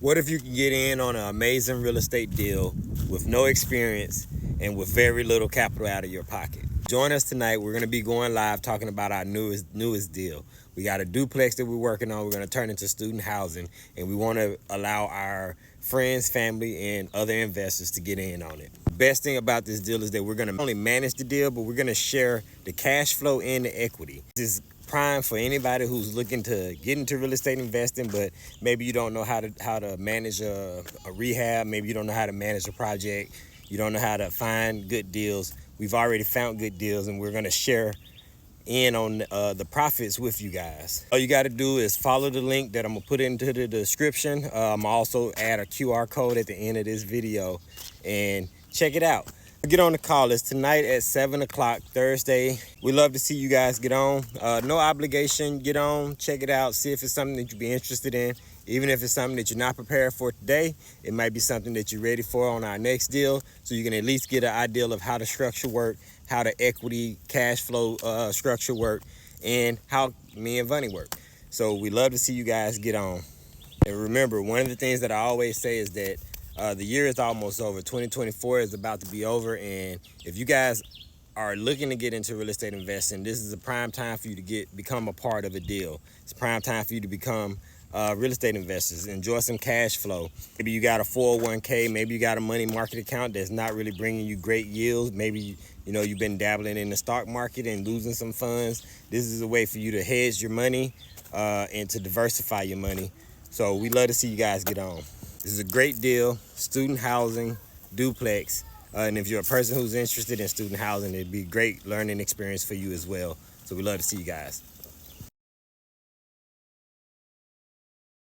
What if you can get in on an amazing real estate deal with no experience and with very little capital out of your pocket? Join us tonight. We're going to be going live talking about our newest deal. We got a duplex that we're working on. We're going to turn into student housing, and we want to allow our friends, family, and other investors to get in on it. The best thing about this deal is that we're going to not only manage the deal, but we're going to share the cash flow and the equity. This is prime for anybody who's looking to get into real estate investing, but maybe you don't know how to manage a rehab. Maybe you don't know how to manage a project. You don't know how to find good deals. We've already found good deals, and we're going to share in on the profits with you guys. All you got to do is follow the link that I'm gonna put into the description. I'm also add a QR code at the end of this video and check it out. Get on the call list tonight at 7 o'clock Thursday. We love to see you guys get on. No obligation, get on, check it out, see if it's something that you'd be interested in. Even if it's something that you're not prepared for today, it might be something that you're ready for on our next deal, so you can at least get an idea of how the structure work, how the equity cash flow structure work, and how me and Vonnie work. So we love to see you guys get on. And remember, one of the things that I always say is that the year is almost over. 2024 is about to be over, and if you guys are looking to get into real estate investing, this is a prime time for you to become a part of a deal. It's a prime time for you to become real estate investors. Enjoy some cash flow. Maybe you got a 401k, maybe you got a money market account that's not really bringing you great yields. Maybe you've been dabbling in the stock market and losing some funds. This is a way for you to hedge your money and to diversify your money. So we love to see you guys get on. This is a great deal, student housing, duplex, and if you're a person who's interested in student housing, it'd be a great learning experience for you as well. So we love to see you guys.